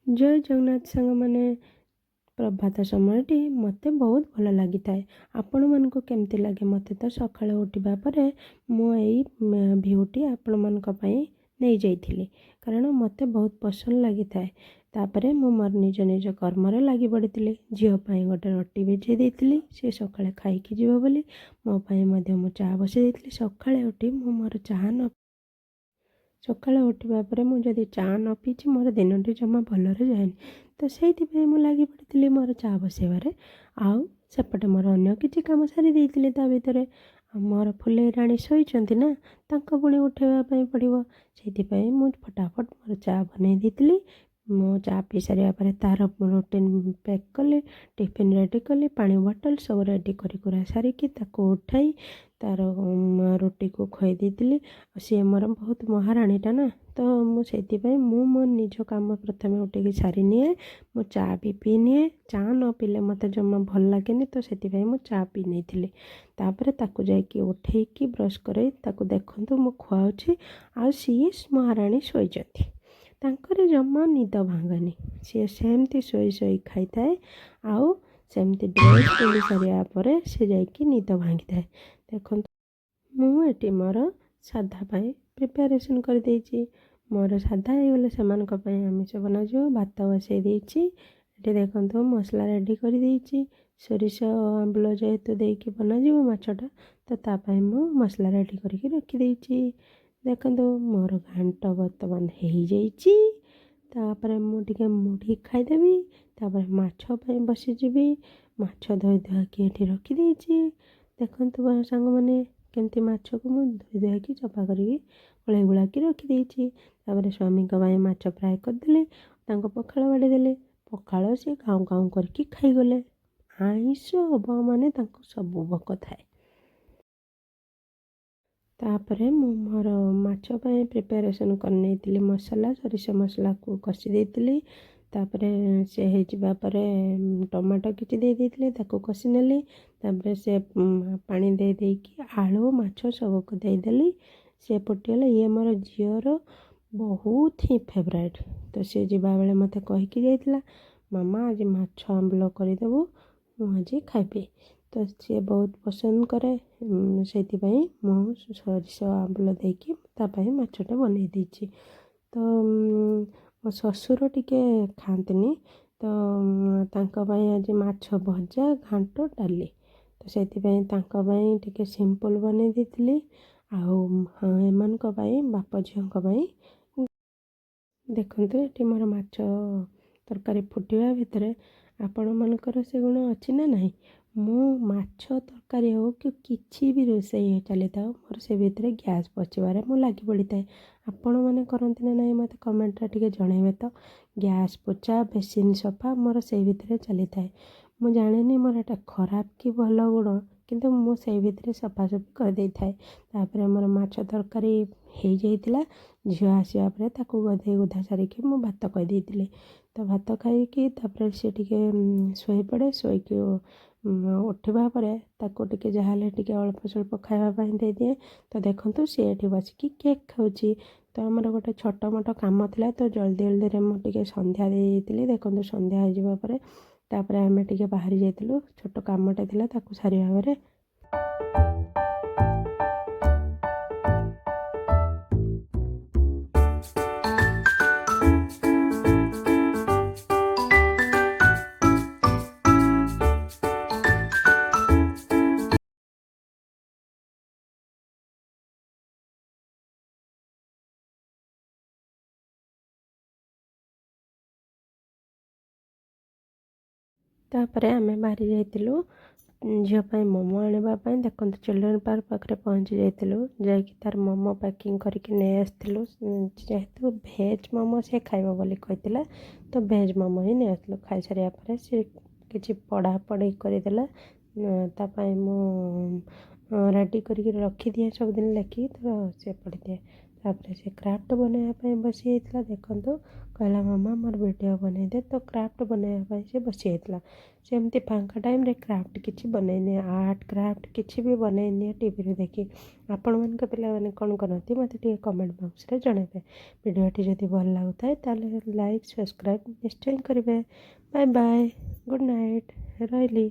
जय जगन्नाथ सांग मैंने प्रभात समयटी मते बहुत भल लगी थाए। आपण मानक केमती लगे मते तो सकाଳେ उठिबा परे मो एई भ्यूटी आपण मानक पई नहीं जाइथिली कारण मते बहुत पसंद लगी थाए। तापरे मो मोर निज निज कर्म रे लगी पड़िथिली। झियो पई गोटे रोटी भेजे देइथिली, से सकाळे खाइकी जीव बोली मो पई मध्ये मो चा बसे देइथिली। सकाळे उठी मो मोर चाहा न सकाଳେ उठिबा परे मु जदि चा न पीछि मोर दिनटी जमा भलरे जाएनि। तो से लगी पड़ी मोर चा बसैबार आउ सेपटे मोर अन्य किछि काम सारी देइथिले। ता भितरे मोर फुले राणी शोइचंती ना, तांको पुणी उठेबा पई पड़िबो। सेइथिपई मु फटाफट मोर चा बनै देइथिली। मो चा पी सारिया परे तार रूटीन पैक कली, टिफिन रेडी कली, पानी बोतल सब रेडी करी कुरा सारिकी ताको उठाई तार रोटी को खुआई देइथिली। सी मोर बहुत महाराणीटा ना, तो मुझे मो निज काम प्रथम उठिकी सारी निए। मो चा भी पी निए। चा न पीले मत जमा भल लगे, तो से मु चा पी नहीं। तापर ताकू जाइकी उठेकी ब्रश करे ताकू देखंतु मु खुआउछि आ सी महाराणी शोइचंती। तांकर जमा निद भांगनी, सी सेमती शोई शोई खाई थाए आउ सेमती ड्रेस पिंधि सारिया परे से जाइकी निद भांगी थाए। देखंतु मु एटी मोर साधा पाई प्रिपेरेसन कर देइछि। मोर साधा होगले सेमानक पई आमिष बनाजियो। भात बसई देइछि। एटी देखंतु मसला रेडी कर देइछि। सोरिष आंबुल जेहेतु देइकी बनाजियो माछटा, तो ता पई मु मसला रेडी करके रखी देइछि। देखंतु मोर घांट वर्तमान हेइ जाइछि। तापरे मु टिके मुढ़ी खाइदेबी। तापरे माछ पई बसि जिबी। माछ धोई धुआकी एठी रखी देइछि। देखंतु सांग माने केमती माछ को मु धोई धुआकी सफा करिकी ओळेई गुଳାकी रखी देइछि। तापरे स्वामी पई माछ फ्राए करदेली, तांको पखाळ बाड़ी देले। पखाळ से गाँव गाँव करके खाईगले। आइंष हबा माने तांको सबु भोक थाए। तापरे मु मोर माछ पई प्रिपेरेसन कर नेइतिली। मसला सोरिष मसला को कषि देइतिली। तापरे से हे जिबा परे टमाटो किछि दे देइतिली, ताको कषि नेली। तापरे से पानी दे देइकी आलू माछ सब को दे देली। से फुटिगले। ये मोर झियोर बहुत ही फेवरेट। तो से जिबा बेले मते कहिकी जाइतिला, मामा आज माछ आंबुल करदेबु, मु आज खाइबी। तो सी बहुत पसंद करे। से मु सोरिष आंबुल देकी तापाई माछटा बनै देइछि। तो मो शशुर टिके खांतनी, तो तांका पई आज माछ भजा घांट डाली। तो सेथिपई तांका पई टिके सिंपल बनै देइतिली। आउ एमानक पई बाप झियोंक पई देखंतु एटी मोर माछ तरकारी फुटिबा भितरे आपण मानकर से गुण अछि ना नाही। मु माछ तरकारी हो कि किछि भी रोषेई चली थाउ मोर से भितरे गैस पचिबारे मु लागी पड़ी थाए। आपण माने करंती ना नाही मते कमेंट रे टिके जणाइबे। तो गैस पोछा बेसिन सफा मोर से भितरे चली थाए। मु जानेनी मोर एटा खराब कि भल गुण, किंतु मु से भितरे सफासफी कर देइ थाए। तापरे मोर माछ तरकारी हेइ जाइतिला। झियो आसिबा परे ताकू गधेई गुधा सारिकी मु भात कहि देइतिली। तो भात खाइकी तापरे से टिके शोई पड़े। शोईकी उठिबा परे ताकू टिके जाहाले टिके अल्प स्वल्प खाइबा पई दे दिए। तो देखंतु से एठी बसिकी केक खाउची। तो हमर गोटे छोट मोट काम थिला, तो जल्दी जल्दी रे मु टिके संध्या दे देइतिली। देखंतु संध्या हो जिबा परे तापरे आमे टिके बाहरी जाइतिलु। छोट कामटे थिला ताकू सारिबा परे तापरे आमे बाहरी जाइतिलु झियो पई मोमो आनिबा पई। देखंतु चिल्ड्रन पार्क पाखरे पहुंची जाइतिलु। जाइकी तार मोमो पैकिंग करके नै आस्तिलु। जेहेतु भेज मोमो से खाइबो बोली कहितिला, तो भेज मोमो ही नै आस्तिलु। खाइ सारिया परे से किछि पढ़ा पढ़ी करिदेला। ता पई मु रेडी करके रखी दिए सब दिन लेखी, तो से पढ़ी दिए। ତାପରେ ସେ କ୍ରାଫ୍ଟ ବନେଇବା ପାଇଁ ବସି ଯାଇଥିଲା। ଦେଖନ୍ତୁ କହିଲା ମାମା ମୋର ଭିଡ଼ିଓ ବନେଇଦେ, ତ କ୍ରାଫ୍ଟ ବନେଇବା ପାଇଁ ସେ ବସି ଯାଇଥିଲା। ସେମିତି ଫାଙ୍କା ଟାଇମ୍ରେ କ୍ରାଫ୍ଟ କିଛି ବନେଇନିଏ, ଆର୍ଟ କ୍ରାଫ୍ଟ କିଛି ବି ବନେଇନିଏ ଟିଭିରୁ ଦେଖି। ଆପଣମାନଙ୍କ ପିଲାମାନେ କ'ଣ କରନ୍ତି ମୋତେ ଟିକେ କମେଣ୍ଟ ବକ୍ସରେ ଜଣାଇବେ। ଭିଡ଼ିଓଟି ଯଦି ଭଲ ଲାଗୁଥାଏ ତାହେଲେ ଲାଇକ୍ ସବସ୍କ୍ରାଇବ୍ ନିଶ୍ଚୟ କରିବେ। ବାଏ ବାଏ, ଗୁଡ଼୍ ନାଇଟ୍, ରହିଲି।